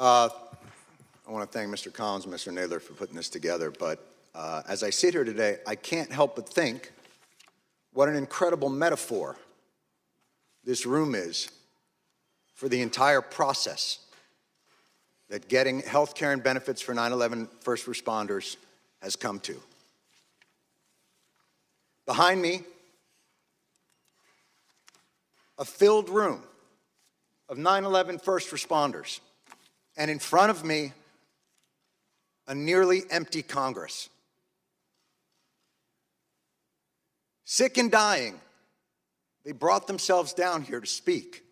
I want to thank Mr. Collins and Mr. Naylor for putting this together, but as I sit here today, I can't help but think what an incredible metaphor this room is for the entire process that getting health care and benefits for 9/11 first responders has come to. Behind me, a filled room of 9/11 first responders, and in front of me, a nearly empty Congress. Sick and dying, they brought themselves down here to speak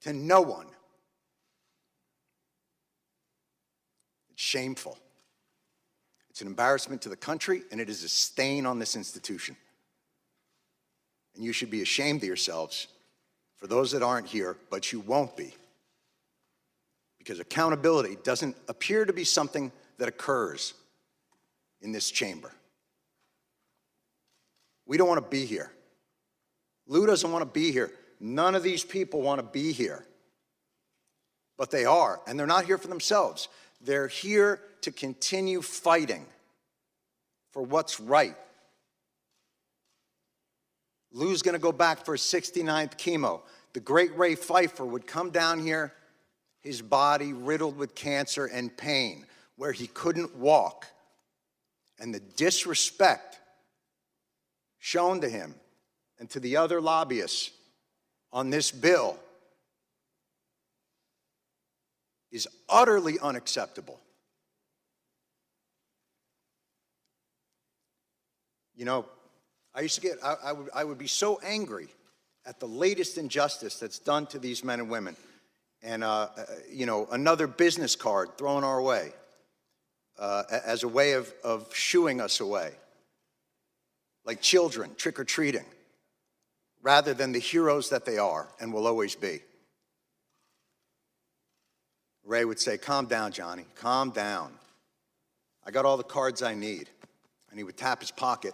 to no one. It's shameful. It's an embarrassment to the country, and it is a stain on this institution. And you should be ashamed of yourselves for those that aren't here, but you won't be. Because accountability doesn't appear to be something that occurs in this chamber. We don't want to be here. Lou doesn't want to be here. None of these people want to be here. But they are, and they're not here for themselves. They're here to continue fighting for what's right. Lou's going to go back for his 69th chemo. The great Ray Pfeiffer would come down here, his body riddled with cancer and pain, where he couldn't walk. And the disrespect shown to him and to the other lobbyists on this bill is utterly unacceptable. You know, I would be so angry at the latest injustice that's done to these men and women. And, you know, another business card thrown our way as a way of shooing us away, like children trick-or-treating, rather than the heroes that they are and will always be. Ray would say, "Calm down, Johnny, calm down. I got all the cards I need." And he would tap his pocket.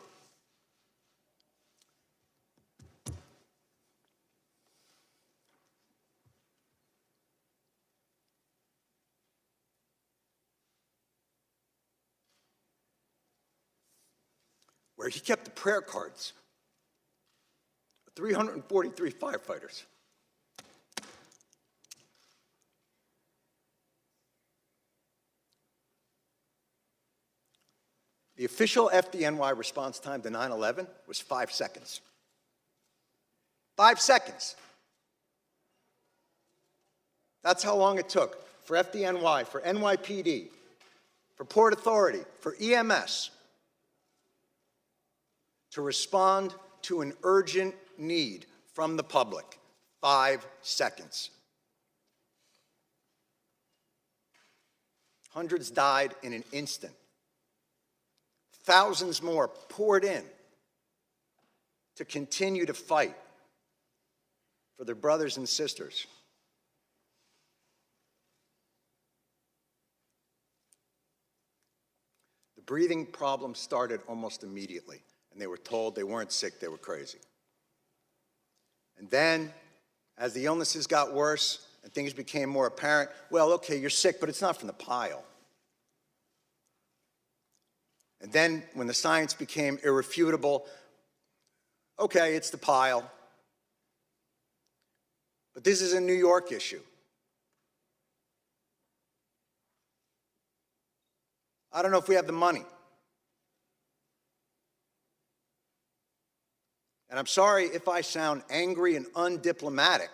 Where he kept the prayer cards of 343 firefighters. The official FDNY response time to 9/11 was 5 seconds. 5 seconds. That's how long it took for FDNY, for NYPD, for Port Authority, for EMS, to respond to an urgent need from the public. 5 seconds. Hundreds died in an instant. Thousands more poured in to continue to fight for their brothers and sisters. The breathing problem started almost immediately. And they were told they weren't sick, they were crazy. And then, as the illnesses got worse and things became more apparent, well, okay, you're sick, but it's not from the pile. And then, when the science became irrefutable, okay, it's the pile. But this is a New York issue. I don't know if we have the money. And I'm sorry if I sound angry and undiplomatic,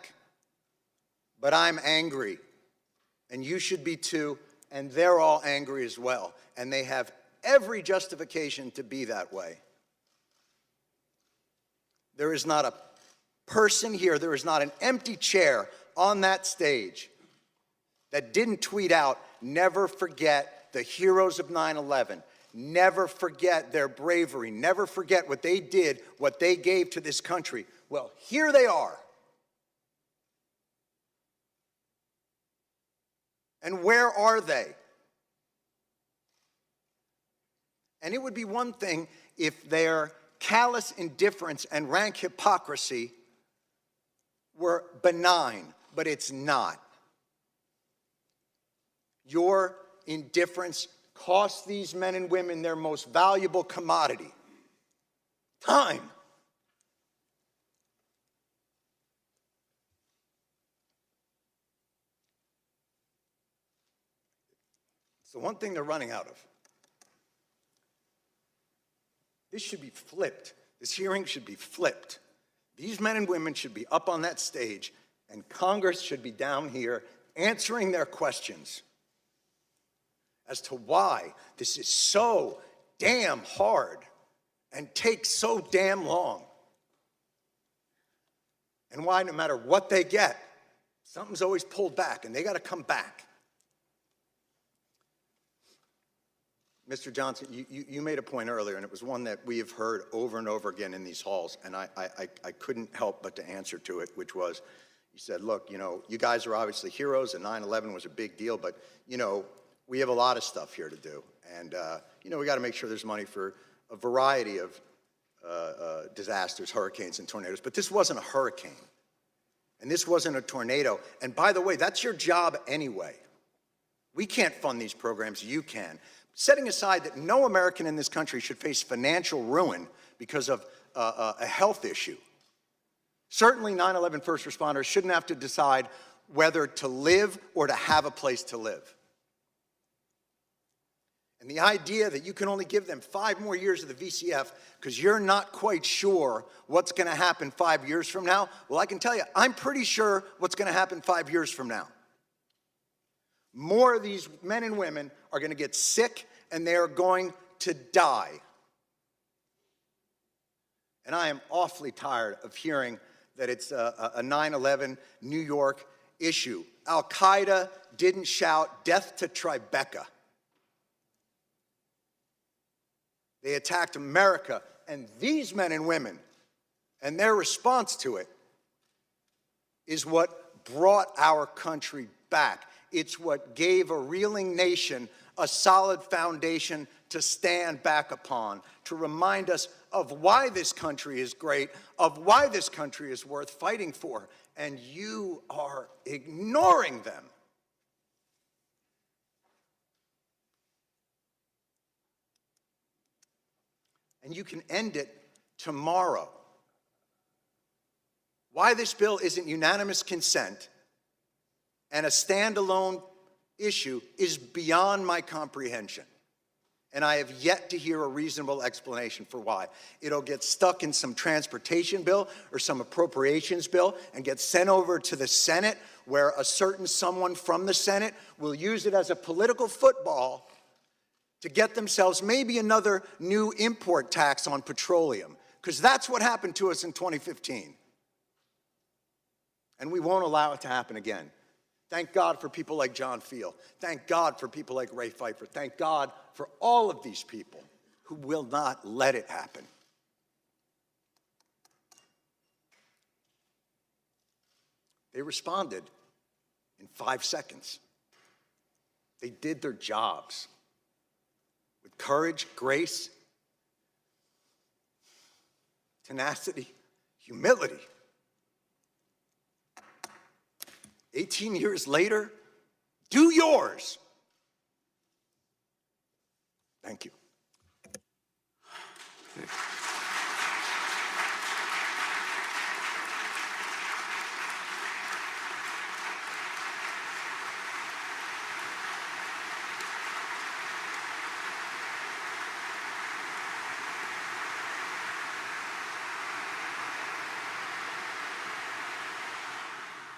but I'm angry. And you should be too, and they're all angry as well. And they have every justification to be that way. There is not a person here, there is not an empty chair on that stage that didn't tweet out, "Never forget the heroes of 9/11. Never forget their bravery. Never forget what they did, what they gave to this country." Well, here they are. And where are they? And it would be one thing if their callous indifference and rank hypocrisy were benign, but it's not. Your indifference costs these men and women their most valuable commodity, time. It's the one thing they're running out of. This should be flipped. This hearing should be flipped. These men and women should be up on that stage, and Congress should be down here answering their questions as to why this is so damn hard and takes so damn long. And why, no matter what they get, something's always pulled back, and they got to come back. Mr. Johnson, you made a point earlier, and it was one that we have heard over and over again in these halls, and I couldn't help but to answer to it, which was, you said, look, you know, you guys are obviously heroes, and 9/11 was a big deal, but, you know, we have a lot of stuff here to do, and, you know, we got to make sure there's money for a variety of disasters, hurricanes and tornadoes, but this wasn't a hurricane, and this wasn't a tornado, and by the way, that's your job anyway. We can't fund these programs, you can. Setting aside that no American in this country should face financial ruin because of a health issue. Certainly 9/11 first responders shouldn't have to decide whether to live or to have a place to live. And the idea that you can only give them 5 more years of the VCF because you're not quite sure what's going to happen 5 years from now, well, I can tell you, I'm pretty sure what's going to happen 5 years from now. More of these men and women are going to get sick, and they are going to die. And I am awfully tired of hearing that it's a 9/11 New York issue. Al-Qaeda didn't shout death to Tribeca. They attacked America, and these men and women, and their response to it, is what brought our country back. It's what gave a reeling nation a solid foundation to stand back upon, to remind us of why this country is great, of why this country is worth fighting for, and you are ignoring them. And you can end it tomorrow. Why this bill isn't unanimous consent and a standalone issue is beyond my comprehension. And I have yet to hear a reasonable explanation for why. It'll get stuck in some transportation bill or some appropriations bill and get sent over to the Senate, where a certain someone from the Senate will use it as a political football to get themselves maybe another new import tax on petroleum, because that's what happened to us in 2015. And we won't allow it to happen again. Thank God for people like John Field. Thank God for people like Ray Pfeiffer. Thank God for all of these people who will not let it happen. They responded in 5 seconds. They did their jobs with courage, grace, tenacity, humility. 18 years later, do yours. Thank you.